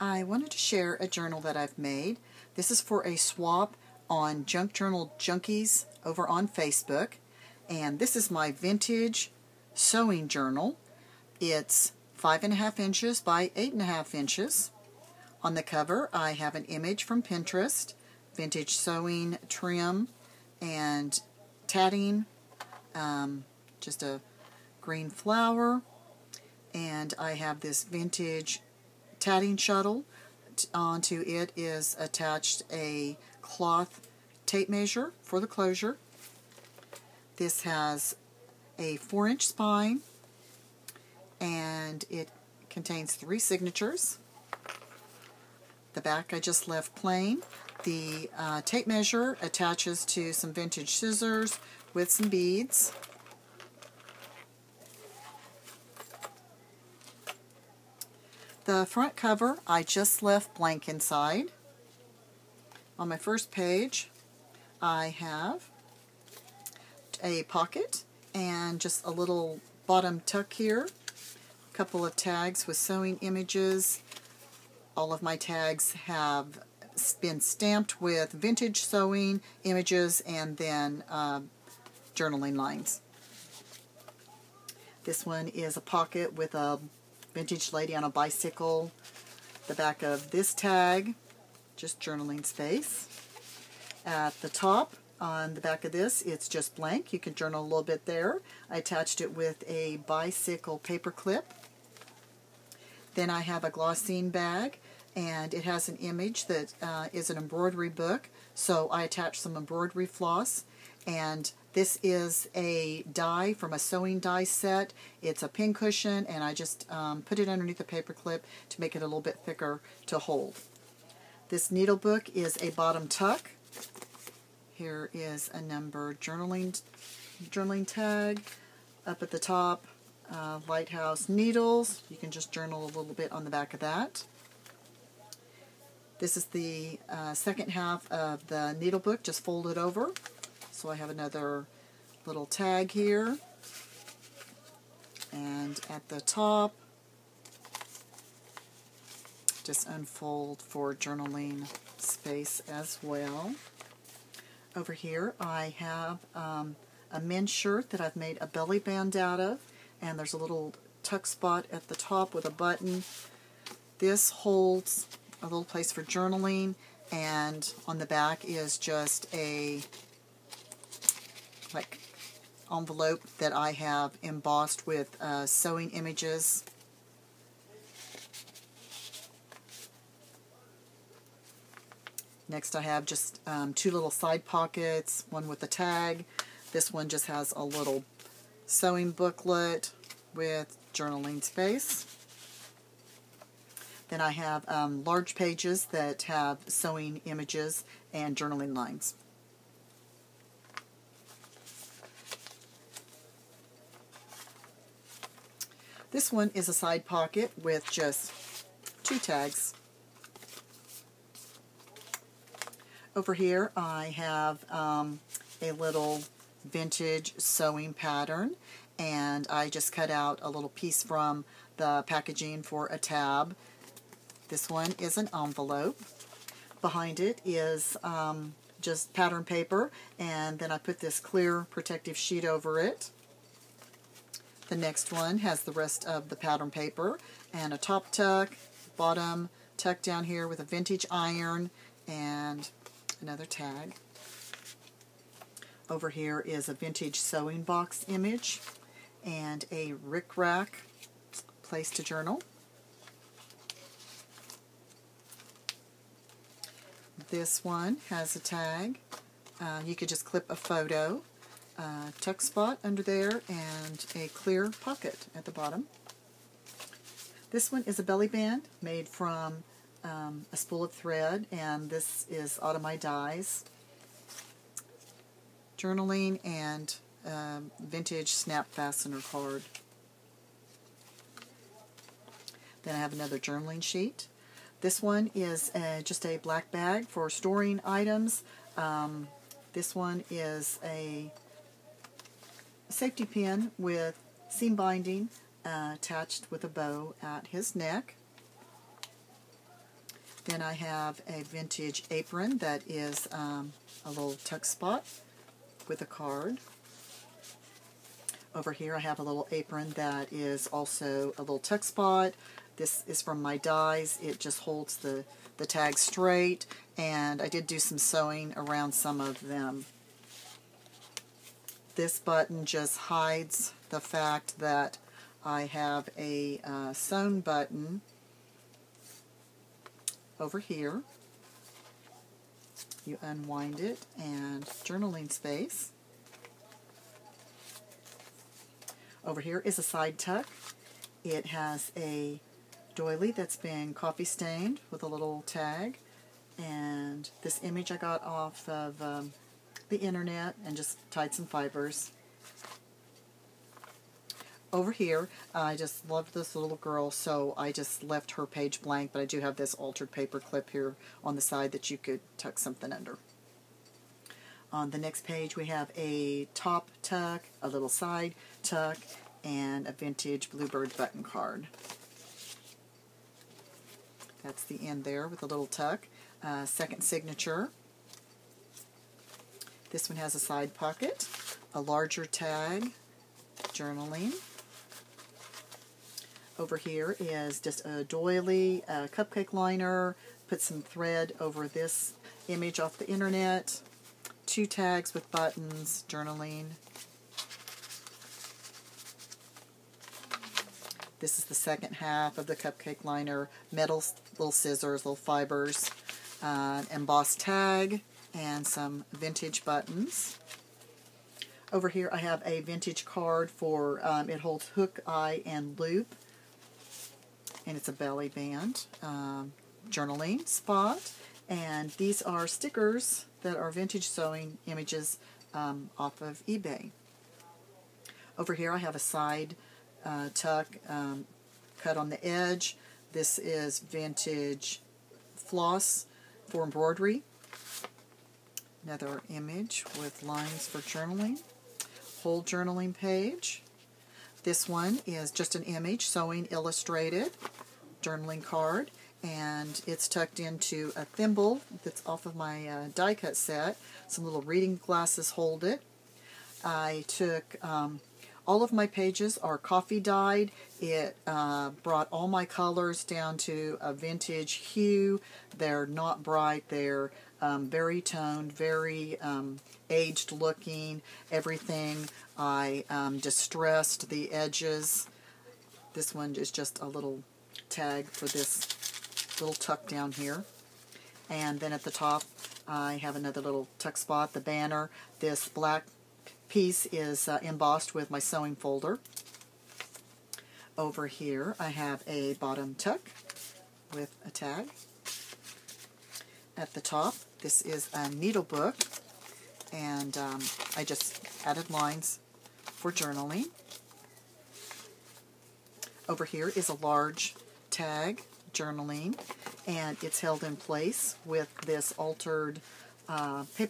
I wanted to share a journal that I've made. This is for a swap on Junk Journal Junkies over on Facebook. And this is my vintage sewing journal. It's 5.5 inches by 8.5 inches. On the cover I have an image from Pinterest, vintage sewing trim and tatting, just a green flower, and I have this vintage tatting shuttle. Onto it is attached a cloth tape measure for the closure. This has a 4-inch spine and it contains 3 signatures. The back I just left plain. The tape measure attaches to some vintage scissors with some beads. The front cover I just left blank inside. On my first page I have a pocket and just a little bottom tuck here. A couple of tags with sewing images. All of my tags have been stamped with vintage sewing images and then journaling lines. This one is a pocket with a vintage lady on a bicycle. The back of this tag, just journaling space. At the top, on the back of this, it's just blank. You can journal a little bit there. I attached it with a bicycle paper clip. Then I have a glossine bag, and it has an image that is an embroidery book, so I attached some embroidery floss. And this is a die from a sewing die set. It's a pin cushion, and I just put it underneath the paper clip to make it a little bit thicker to hold. This needle book is a bottom tuck. Here is a number journaling tag. Up at the top, lighthouse needles. You can just journal a little bit on the back of that. This is the second half of the needle book, just folded over. So I have another little tag here, and at the top, just unfold for journaling space as well. Over here I have a men's shirt that I've made a belly band out of, and there's a little tuck spot at the top with a button. This holds a little place for journaling, and on the back is just a envelope that I have embossed with sewing images. Next I have just 2 little side pockets, one with a tag. This one just has a little sewing booklet with journaling space. Then I have large pages that have sewing images and journaling lines. This one is a side pocket with just 2 tags. Over here I have a little vintage sewing pattern, and I just cut out a little piece from the packaging for a tab. This one is an envelope. Behind it is just pattern paper, and then I put this clear protective sheet over it. The next one has the rest of the pattern paper and a top tuck, bottom tuck down here with a vintage iron and another tag. Over here is a vintage sewing box image and a rick-rack place to journal. This one has a tag. You could just clip a photo. Tuck spot under there and a clear pocket at the bottom. This one is a belly band made from a spool of thread, and this is out of my dies. Journaling and vintage snap fastener card. Then I have another journaling sheet. This one is just a black bag for storing items. This one is a safety pin with seam binding attached with a bow at his neck. Then I have a vintage apron that is a little tuck spot with a card. Over here I have a little apron that is also a little tuck spot. This is from my dies. It just holds the tag straight, and I did do some sewing around some of them. This button just hides the fact that I have a sewn button over here. You unwind it, and journaling space. Over here is a side tuck. It has a doily that's been coffee stained with a little tag, and this image I got off of the internet and just tied some fibers. Over here, I just loved this little girl, so I just left her page blank, but I do have this altered paper clip here on the side that you could tuck something under. On the next page we have a top tuck, a little side tuck, and a vintage bluebird button card. That's the end there with a little tuck. Second signature. This one has a side pocket, a larger tag, journaling. Over here is just a doily, a cupcake liner, put some thread over this image off the internet, 2 tags with buttons, journaling. This is the second half of the cupcake liner, metal little scissors, little fibers, embossed tag, and some vintage buttons. Over here I have a vintage card for, it holds hook, eye, and loop, and it's a belly band, journaling spot, and these are stickers that are vintage sewing images off of eBay. Over here I have a side tuck cut on the edge. This is vintage floss for embroidery. Another image with lines for journaling. Whole journaling page. This one is just an image, sewing illustrated, journaling card, and it's tucked into a thimble that's off of my die cut set. Some little reading glasses hold it. I took all of my pages are coffee dyed. It brought all my colors down to a vintage hue. They're not bright. They're very toned, very aged looking. Everything I distressed the edges. This one is just a little tag for this little tuck down here. And then at the top I have another little tuck spot, the banner. This black piece is embossed with my sewing folder. Over here I have a bottom tuck with a tag. At the top, this is a needle book, and I just added lines for journaling. Over here is a large tag, journaling, and it's held in place with this altered paper